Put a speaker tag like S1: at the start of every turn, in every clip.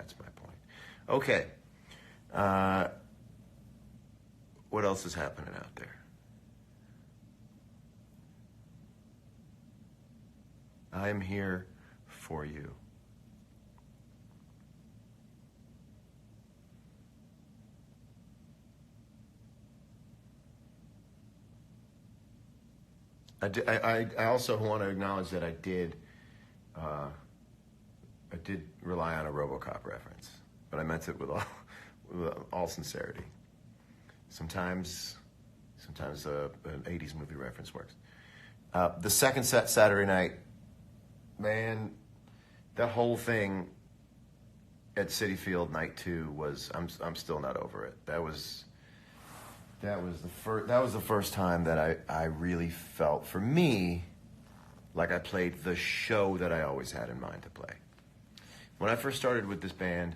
S1: That's my point. Okay. What else is happening out there? I am here for you. I also want to acknowledge that I did rely on a RoboCop reference, but I meant it with all sincerity. Sometimes an '80s movie reference works. The second set Saturday night, man, that whole thing at Citi Field night 2 was I'm still not over it. That was the first time that I really felt, for me, like I played the show that I always had in mind to play. When I first started with this band,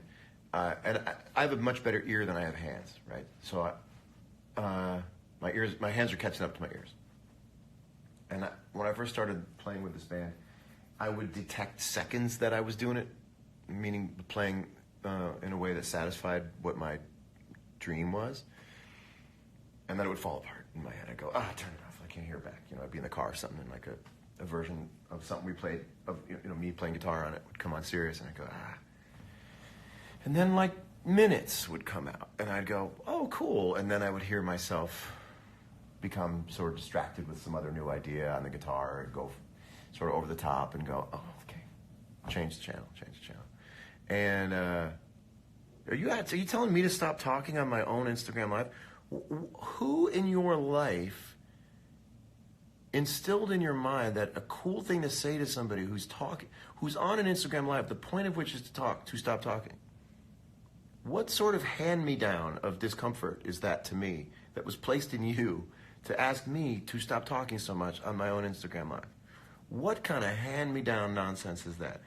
S1: and I have a much better ear than I have hands, right? So my hands are catching up to my ears. And when I first started playing with this band, I would detect seconds that I was doing it, meaning playing in a way that satisfied what my dream was. And then it would fall apart in my head. I'd go, turn it off. I can't hear it back. I'd be in the car or something, and like a version of something we played, of me playing guitar on it would come on serious, and I'd go, And then like minutes would come out, and I'd go, oh, cool. And then I would hear myself become sort of distracted with some other new idea on the guitar and go sort of over the top and go, oh, okay, change the channel. And are you telling me to stop talking on my own Instagram Live? Who in your life instilled in your mind that a cool thing to say to somebody who's on an Instagram Live, the point of which is to stop talking? What sort of hand-me-down of discomfort is that to me that was placed in you to ask me to stop talking so much on my own Instagram Live? What kind of hand-me-down nonsense is that?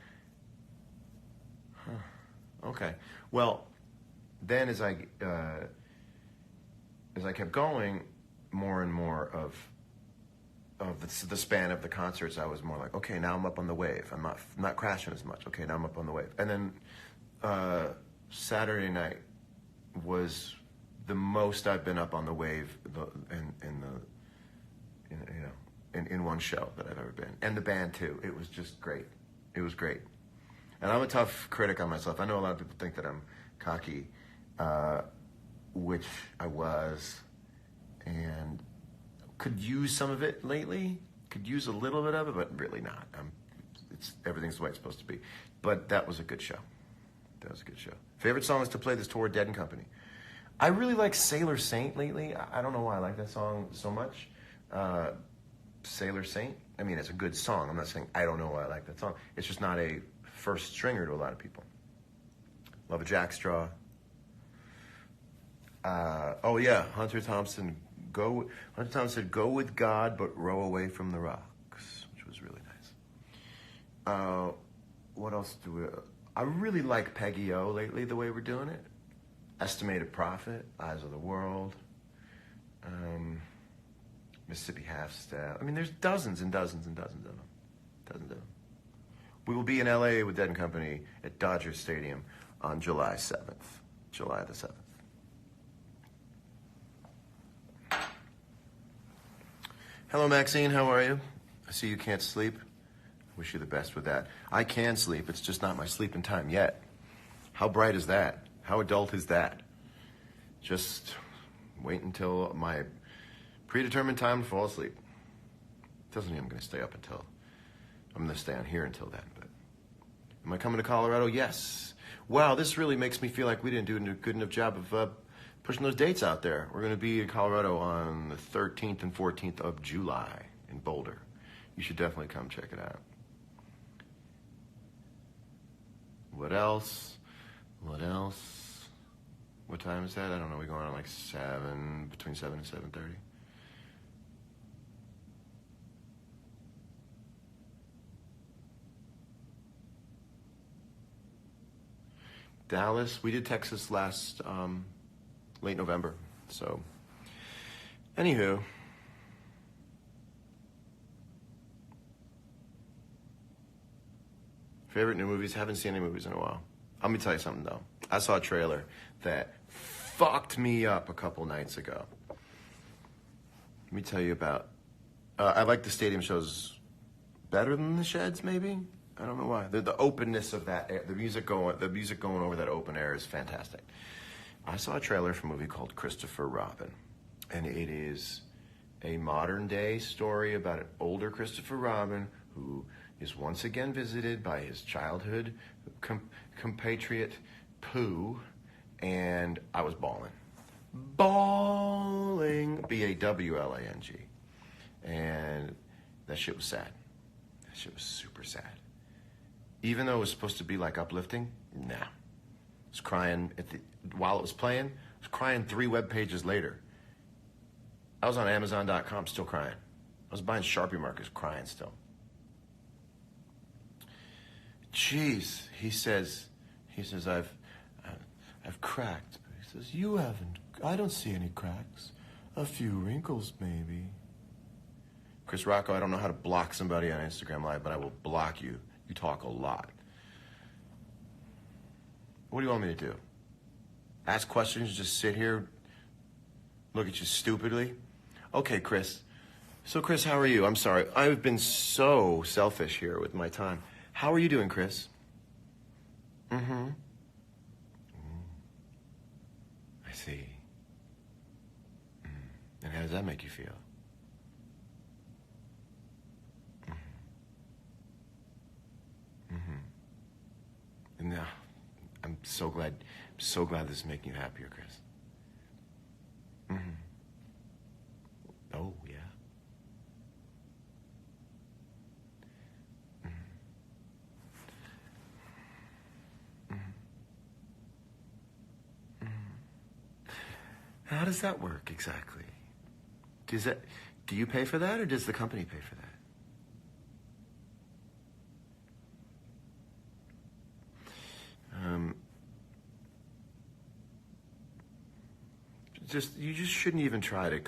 S1: Okay. Well, then as I kept going, more and more of the span of the concerts, I was more like, okay, now I'm up on the wave. I'm not crashing as much. Okay, now I'm up on the wave. And then Saturday night was the most I've been up on the wave in one show that I've ever been. And the band too. It was just great. It was great. And I'm a tough critic on myself. I know a lot of people think that I'm cocky, which I was, and could use some of it lately. Could use a little bit of it, but really not. Everything's the way it's supposed to be. But that was a good show. Favorite songs to play this tour, Dead & Company. I really like Sailor Saint lately. I don't know why I like that song so much. Sailor Saint, I mean, it's a good song. I'm not saying I don't know why I like that song. It's just not a first stringer to a lot of people. Love a Jackstraw. Hunter Thompson said, go with God, but row away from the rocks, which was really nice. What else I really like Peggy O lately, the way we're doing it. Estimated Profit, Eyes of the World, Mississippi Half Step. I mean, there's dozens and dozens and dozens of them. We will be in LA with Dead & Company at Dodger Stadium on July the 7th. Hello, Maxine. How are you? I see you can't sleep. Wish you the best with that. I can sleep. It's just not my sleeping time yet. How bright is that? How adult is that? Just wait until my predetermined time to fall asleep. Doesn't mean I'm going to stay on here until then. But am I coming to Colorado? Yes. Wow, this really makes me feel like we didn't do a good enough job of pushing those dates out there. We're going to be in Colorado on the 13th and 14th of July in Boulder. You should definitely come check it out. What else? What time is that? I don't know. We're going on like between 7 and 7:30. Dallas. We did Texas last late November. So, anywho. Favorite new movies? Haven't seen any movies in a while. Let me tell you something though. I saw a trailer that fucked me up a couple nights ago. Let me tell you about. I like the stadium shows better than the sheds, maybe. I don't know why. The openness of that air, the music going over that open air is fantastic. I saw a trailer for a movie called Christopher Robin, and it is a modern day story about an older Christopher Robin who is once again visited by his childhood compatriot Pooh, and I was bawling. Bawling, B-A-W-L-A-N-G. And that shit was sad. That shit was super sad. Even though it was supposed to be like uplifting, nah. I was crying while it was playing. I was crying 3 web pages later. I was on Amazon.com still crying. I was buying Sharpie markers crying still. Jeez, he says, I've cracked. He says, you haven't. I don't see any cracks. A few wrinkles, maybe. Chris Rocco, I don't know how to block somebody on Instagram Live, but I will block you. You talk a lot. What do you want me to do? Ask questions, just sit here, look at you stupidly? Okay, Chris. So, Chris, how are you? I'm sorry. I've been so selfish here with my time. How are you doing, Chris? Mm-hmm. I see. And how does that make you feel? And I'm so glad this is making you happier, Chris. Oh, yeah. How does that work exactly? Do you pay for that, or does the company pay for that? You just shouldn't even try to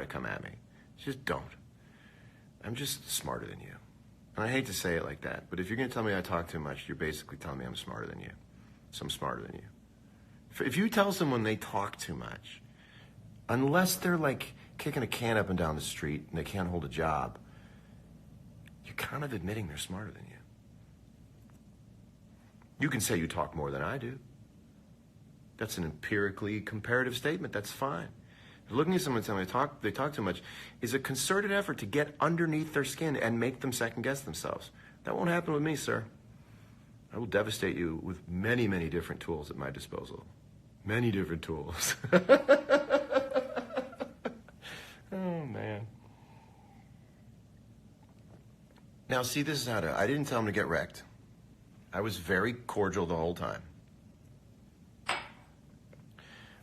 S1: come at me. Just don't. I'm just smarter than you. And I hate to say it like that, but if you're going to tell me I talk too much, you're basically telling me I'm smarter than you. So I'm smarter than you. If you tell someone they talk too much, unless they're like kicking a can up and down the street and they can't hold a job, you're kind of admitting they're smarter than you. You can say you talk more than I do. That's an empirically comparative statement. That's fine. Looking at someone and telling them they talk too much is a concerted effort to get underneath their skin and make them second guess themselves. That won't happen with me, sir. I will devastate you with many, many different tools at my disposal. Many different tools. Oh, man. Now, see, this is how I didn't tell him to get wrecked. I was very cordial the whole time.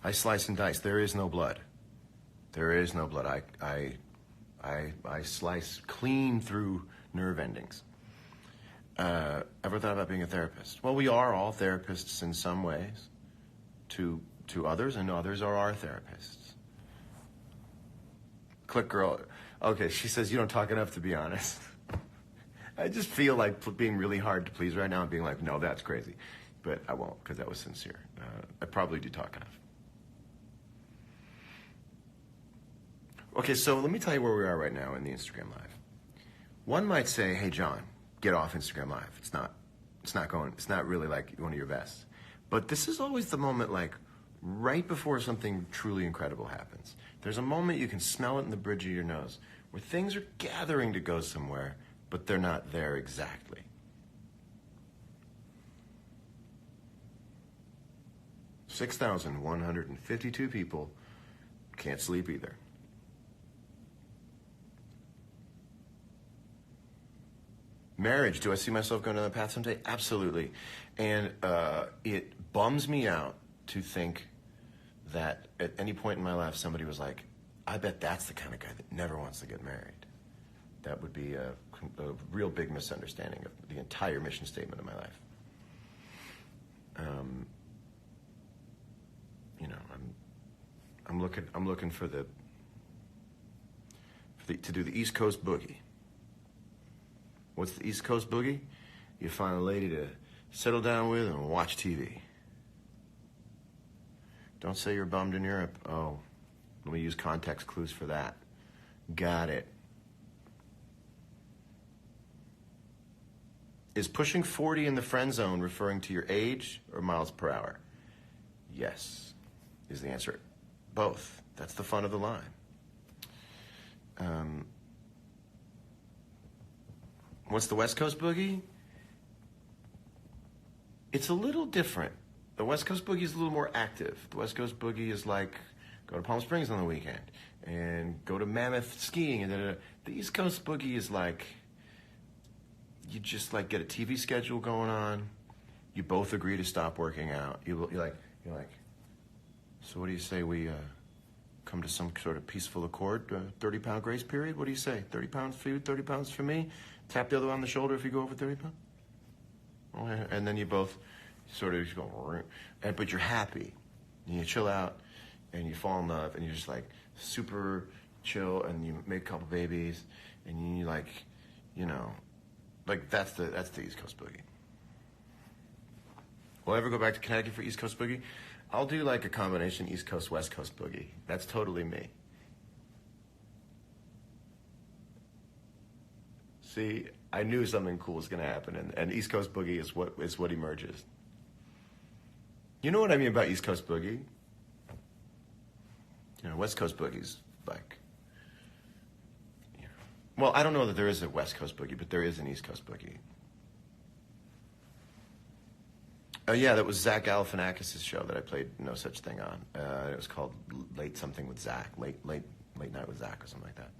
S1: I slice and dice. There is no blood. There is no blood. I slice clean through nerve endings. Ever thought about being a therapist? Well, we are all therapists in some ways to others, and others are our therapists. Click girl. Okay, she says you don't talk enough, to be honest. I just feel like being really hard to please right now and being like, no, that's crazy. But I won't, because that was sincere. I probably do talk enough. Okay, so let me tell you where we are right now in the Instagram Live. One might say, hey, John, get off Instagram Live. It's not really like one of your best. But this is always the moment, like, right before something truly incredible happens. There's a moment you can smell it in the bridge of your nose, where things are gathering to go somewhere, but they're not there exactly. $6,152 people can't sleep either. Marriage, do I see myself going down that path someday? Absolutely. And it bums me out to think that at any point in my life somebody was like, I bet that's the kind of guy that never wants to get married. That would be a real big misunderstanding of the entire mission statement of my life. I'm looking for to do the East Coast Boogie. What's the East Coast Boogie? You find a lady to settle down with and watch TV. Don't say you're bummed in Europe. Oh, let me use context clues for that. Got it. Is pushing 40 in the friend zone referring to your age or miles per hour? Yes, is the answer. Both. That's the fun of the line. What's the West Coast Boogie? It's a little different. The West Coast Boogie is a little more active. The West Coast Boogie is like go to Palm Springs on the weekend and go to Mammoth skiing. And the East Coast Boogie is like you just like get a TV schedule going on. You both agree to stop working out. You're like, so what do you say we come to some sort of peaceful accord? 30-pound grace period? What do you say? 30 pounds for you, 30 pounds for me? Tap the other on the shoulder if you go over 30 pounds? And then you both sort of go, but you're happy. And you chill out and you fall in love and you're just like super chill and you make a couple babies and you like, like that's the East Coast Boogie. Will I ever go back to Connecticut for East Coast Boogie? I'll do like a combination East Coast, West Coast Boogie. That's totally me. See, I knew something cool was going to happen, and East Coast Boogie is what emerges. You know what I mean about East Coast Boogie? West Coast Boogie's like, well, I don't know that there is a West Coast Boogie, but there is an East Coast Boogie. Yeah, that was Zach Galifianakis' show that I played No Such Thing on. It was called Late Something with Zach, Late Night with Zach or something like that.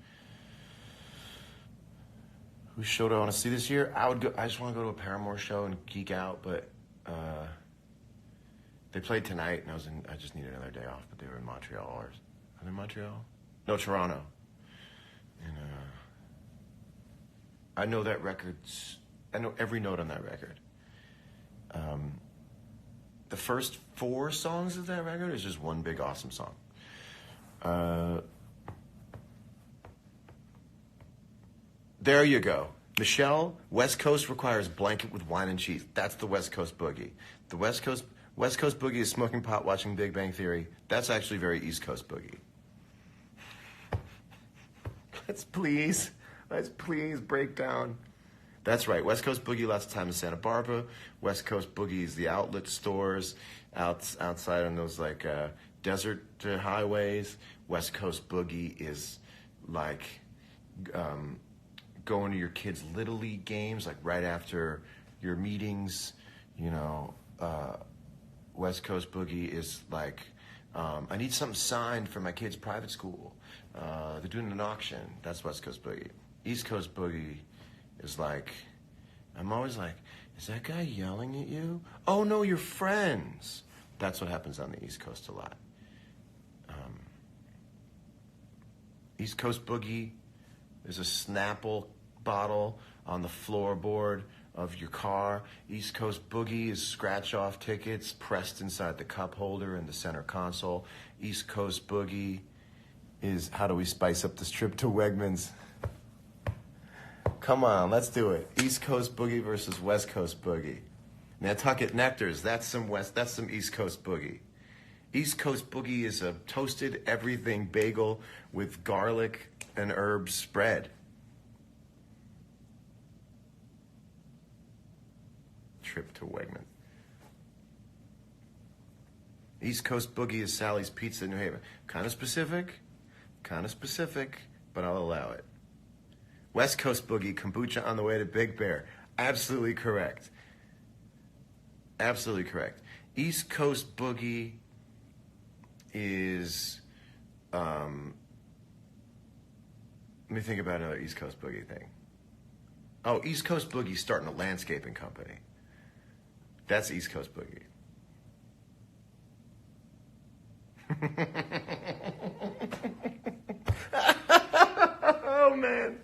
S1: Whose show do I want to see this year? I just want to go to a Paramore show and geek out, but they played tonight, and I just needed another day off. But they were in Montreal. Are they in Montreal? No, Toronto. And I know that record's. I know every note on that record. The first 4 songs of that record is just one big awesome song. There you go. Michelle, West Coast requires blanket with wine and cheese. That's the West Coast Boogie. The West Coast Boogie is smoking pot, watching Big Bang Theory. That's actually very East Coast Boogie. Let's please break down. That's right. West Coast Boogie, lots of time in Santa Barbara. West Coast Boogie is the outlet stores outside on those like desert highways. West Coast Boogie is like going to your kids' Little League games, like right after your meetings. West Coast Boogie is like, I need something signed for my kid's private school. They're doing an auction. That's West Coast Boogie. East Coast Boogie is like, I'm always like, is that guy yelling at you? Oh no, you're friends. That's what happens on the East Coast a lot. East Coast Boogie is a Snapple bottle on the floorboard of your car. East Coast Boogie is scratch-off tickets pressed inside the cup holder in the center console. East Coast Boogie is how do we spice up this trip to Wegmans? Come on, let's do it. East Coast Boogie versus West Coast Boogie. Nantucket Nectars, that's some East Coast Boogie. East Coast Boogie is a toasted everything bagel with garlic and herbs spread. Trip to Wegmans. East Coast Boogie is Sally's Pizza in New Haven. Kind of specific, but I'll allow it. West Coast Boogie, kombucha on the way to Big Bear. Absolutely correct. East Coast Boogie is, let me think about another East Coast Boogie thing. Oh, East Coast Boogie starting a landscaping company. That's East Coast Boogie. Oh, man.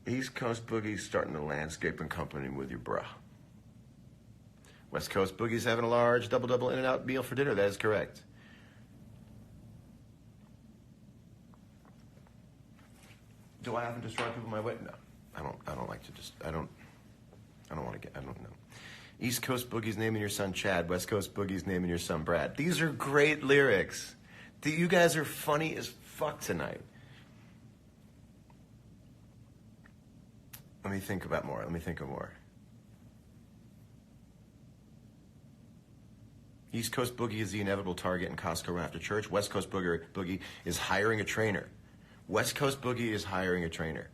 S1: East Coast Boogie's starting a landscaping company with your bruh. West Coast Boogie's having a large double In-N-Out meal for dinner. That is correct. Do I often destroy people my way? No. I don't like to just, I don't know. East Coast Boogie's naming your son Chad. West Coast Boogie's naming your son Brad. These are great lyrics. You guys are funny as fuck tonight. Let me think of more. East Coast Boogie is the inevitable target in Costco after church. West Coast Boogie is hiring a trainer. West Coast Boogie is hiring a trainer.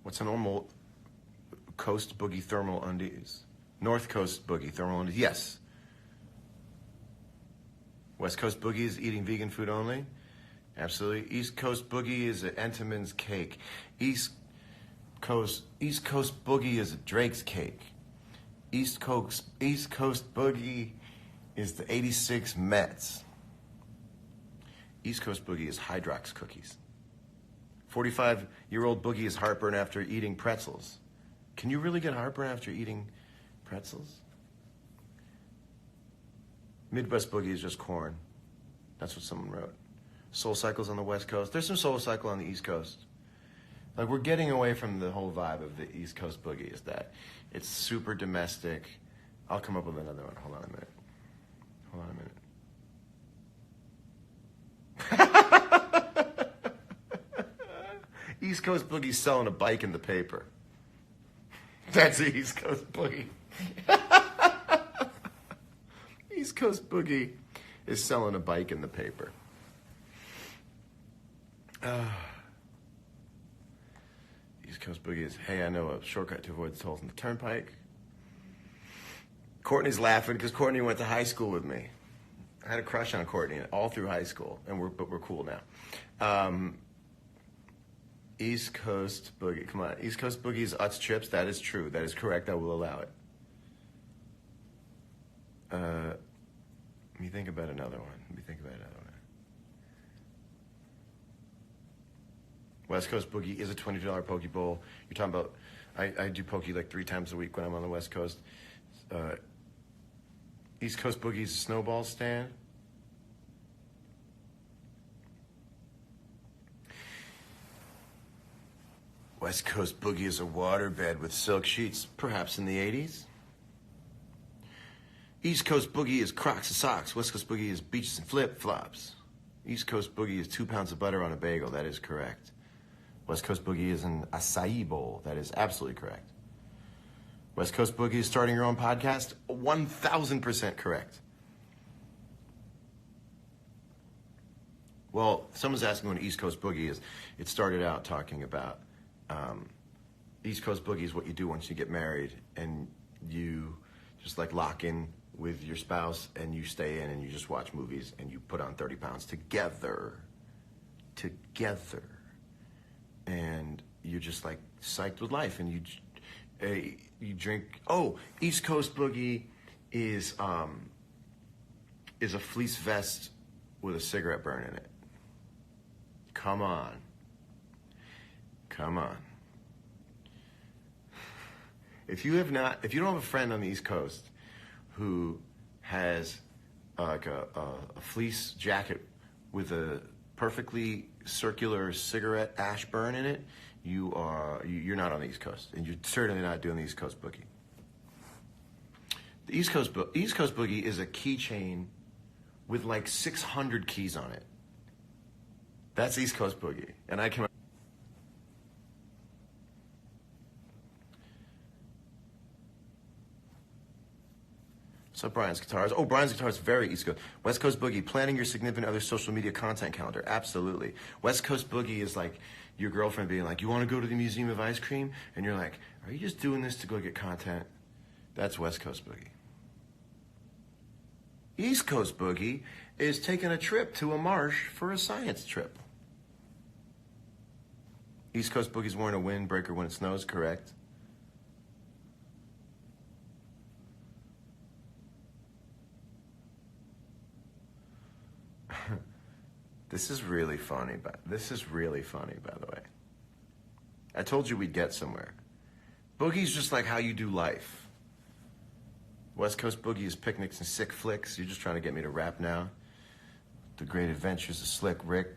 S1: What's a normal Coast Boogie thermal undies? North Coast Boogie thermal undies. Yes. West Coast Boogie is eating vegan food only. Absolutely. East Coast Boogie is an Entenmann's cake. East Coast Boogie is a Drake's cake. East Coast Boogie is the 86 Mets. East Coast Boogie is Hydrox cookies. 45-year-old Boogie is heartburn after eating pretzels. Can you really get heartburn after eating pretzels? Midwest Boogie is just corn. That's what someone wrote. Soul Cycle's on the West Coast. There's some Soul Cycle on the East Coast. Like, we're getting away from the whole vibe of the East Coast Boogie, is that it's super domestic. I'll come up with another one. Hold on a minute. East Coast Boogie's selling a bike in the paper. That's the East Coast Boogie. East Coast Boogie is selling a bike in the paper. East Coast Boogie is, hey, I know a shortcut to avoid the tolls in the turnpike. Courtney's laughing because Courtney went to high school with me. I had a crush on Courtney all through high school, but we're cool now. East Coast Boogie, come on. East Coast Boogie is Utz chips. That is true. That is correct. I will allow it. Let me think about another one. West Coast Boogie is a $20 Poke Bowl. You're talking about, I do Poke like 3 times a week when I'm on the West Coast. East Coast Boogie is a snowball stand. West Coast Boogie is a waterbed with silk sheets, perhaps in the 80s. East Coast Boogie is Crocs and socks. West Coast Boogie is beaches and flip-flops. East Coast Boogie is 2 pounds of butter on a bagel. That is correct. West Coast Boogie is an acai bowl. That is absolutely correct. West Coast Boogie is starting your own podcast. 1,000% correct. Well, someone's asking what East Coast Boogie is. It started out talking about East Coast Boogie is what you do once you get married and you just like lock in with your spouse and you stay in and you just watch movies and you put on 30 pounds together. And you're just like psyched with life and you drink. Oh, East Coast Boogie is a fleece vest with a cigarette burn in it. Come on. If you don't have a friend on the East Coast who has like a fleece jacket with a perfectly circular cigarette ash burn in it, you're not on the East Coast, and you're certainly not doing the East Coast Boogie. The East Coast Boogie is a keychain with like 600 keys on it. That's East Coast Boogie, and I came. So Brian's Guitars. Oh, Brian's Guitars, very East Coast. West Coast Boogie, planning your significant other social media content calendar. Absolutely. West Coast Boogie is like your girlfriend being like, you want to go to the Museum of Ice Cream? And you're like, are you just doing this to go get content? That's West Coast Boogie. East Coast Boogie is taking a trip to a marsh for a science trip. East Coast Boogie's wearing a windbreaker when it snows, correct? This is really funny, by the way. I told you we'd get somewhere. Boogie's just like how you do life. West Coast Boogie is picnics and sick flicks. You're just trying to get me to rap now. The Great Adventures of Slick Rick.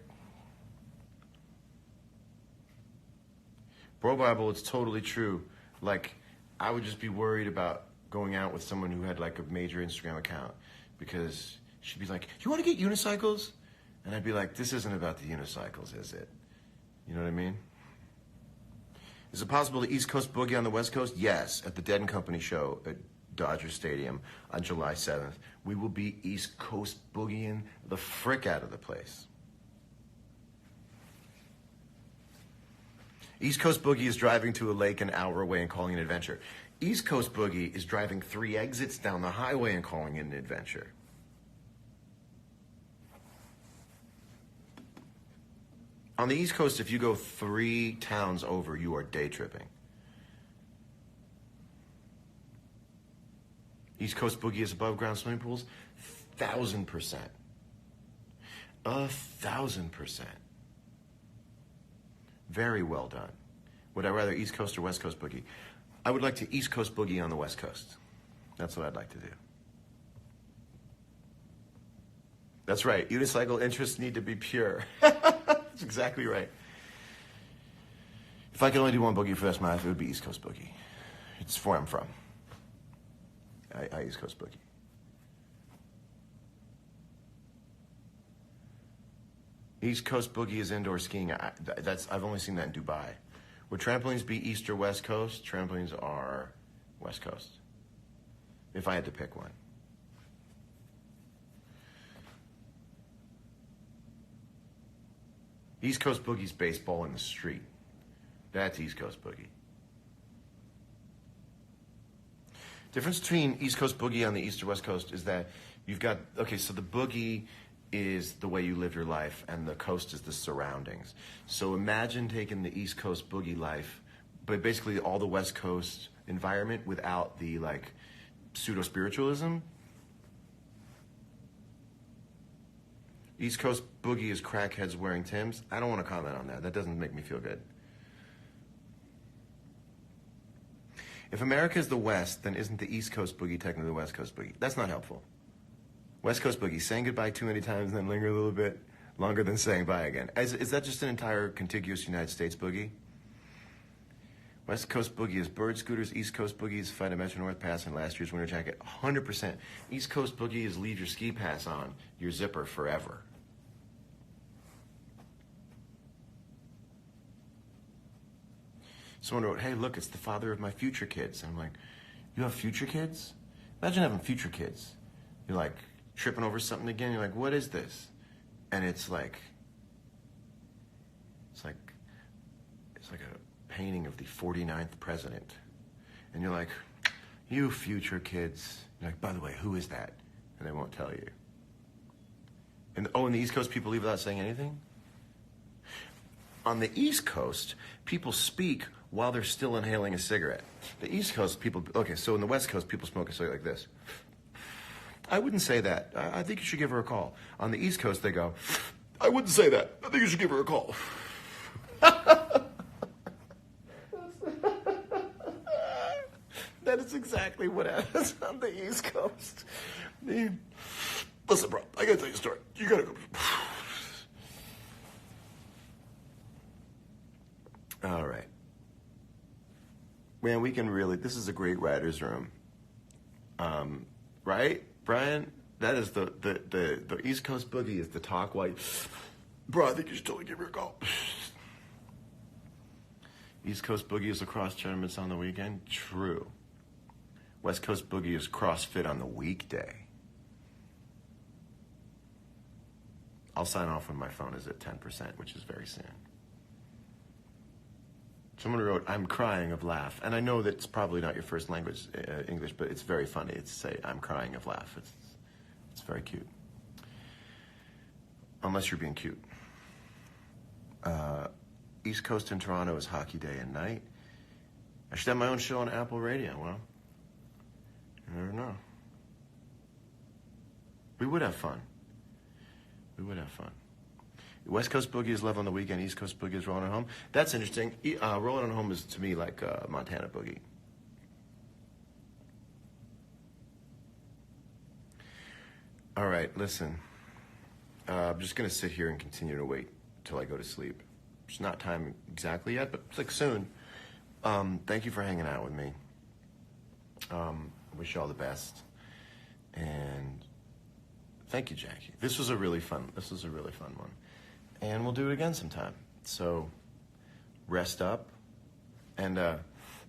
S1: Bro Bible, it's totally true. Like, I would just be worried about going out with someone who had like a major Instagram account because she'd be like, "You want to get unicycles?" And I'd be like, "This isn't about the unicycles, is it?" You know what I mean? Is it possible to East Coast boogie on the West Coast? Yes, at the Dead and Company show at Dodger Stadium on July 7th. We will be East Coast boogieing the frick out of the place. East Coast boogie is driving to a lake an hour away and calling it an adventure. East Coast boogie is driving 3 exits down the highway and calling it an adventure. On the East Coast, if you go 3 towns over, you are day tripping. East Coast boogie is above ground swimming pools? 1,000%. 1,000%. Very well done. Would I rather East Coast or West Coast boogie? I would like to East Coast boogie on the West Coast. That's what I'd like to do. That's right. Unicycle interests need to be pure. That's exactly right. If I could only do one boogie for the rest of my life, it would be East Coast boogie. It's where I'm from. I East Coast boogie. East Coast boogie is indoor skiing. I've only seen that in Dubai. Would trampolines be East or West Coast? Trampolines are West Coast. If I had to pick one. East Coast boogie's baseball in the street. That's East Coast boogie. Difference between East Coast boogie on the East or West Coast is that you've got, okay, so the boogie is the way you live your life and the coast is the surroundings. So imagine taking the East Coast boogie life, but basically all the West Coast environment without the like pseudo-spiritualism. East Coast boogie is crackheads wearing Timbs. I don't want to comment on that. That doesn't make me feel good. If America is the West, then isn't the East Coast boogie technically the West Coast boogie? That's not helpful. West Coast boogie, saying goodbye too many times and then linger a little bit longer than saying bye again. Is that just an entire contiguous United States boogie? West Coast boogie is bird scooters. East Coast boogie is find a Metro North Pass and last year's winter jacket. 100%. East Coast boogie is leave your ski pass on your zipper forever. Someone wrote, "Hey, look, it's the father of my future kids." And I'm like, "You have future kids? Imagine having future kids. You're like tripping over something again. You're like, what is this?" And it's like a painting of the 49th president. And you're like, "You future kids." You're like, "By the way, who is that?" And they won't tell you. And in the East Coast, people leave without saying anything? On the East Coast, people speak while they're still inhaling a cigarette. The East Coast people, okay, so in the West Coast, people smoke a cigarette like this. I wouldn't say that. I think you should give her a call. On the East Coast, they go, "I wouldn't say that. I think you should give her a call." That is exactly what happens on the East Coast. Listen, bro, I gotta tell you a story. You gotta go. All right. Man, we can really, this is a great writer's room. Right, Brian? That is the East Coast boogie is the talk white. Bro, I think you should totally give her a call. East Coast boogie is lacrosse tournaments on the weekend. True. West Coast boogie is CrossFit on the weekday. I'll sign off when my phone is at 10%, which is very soon. Someone wrote, "I'm crying of laugh." And I know that's probably not your first language, English, but it's very funny to say, "I'm crying of laugh." It's very cute. Unless you're being cute. East Coast in Toronto is hockey day and night. I should have my own show on Apple Radio. Well, you never know. We would have fun. We would have fun. West Coast boogie is love on the weekend. East Coast boogie is rolling on home. That's interesting. Rolling on home is, to me, like Montana boogie. All right, listen. I'm just going to sit here and continue to wait till I go to sleep. It's not time exactly yet, but it's like soon. Thank you for hanging out with me. Wish you all the best. And thank you, Jackie. This was a really fun one. And we'll do it again sometime. So rest up. And one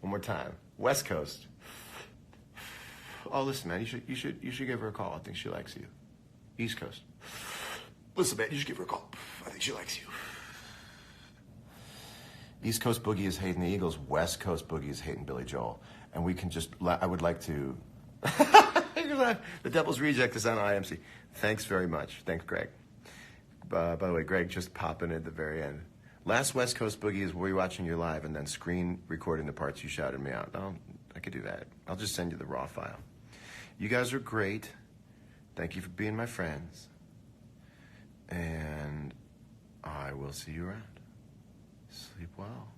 S1: more time. West Coast. Oh, listen, man, you should give her a call. I think she likes you. East Coast. Listen, man, you should give her a call. I think she likes you. East Coast Boogie is hating the Eagles. West Coast Boogie is hating Billy Joel. And we can just, I would like to, the Devil's Reject is on IMC. Thanks very much. Thanks, Greg. By the way, Greg just popping at the very end. Last West Coast Boogie is rewatching you live and then screen recording the parts you shouted me out. No, I could do that. I'll just send you the raw file. You guys are great. Thank you for being my friends. And I will see you around. Sleep well.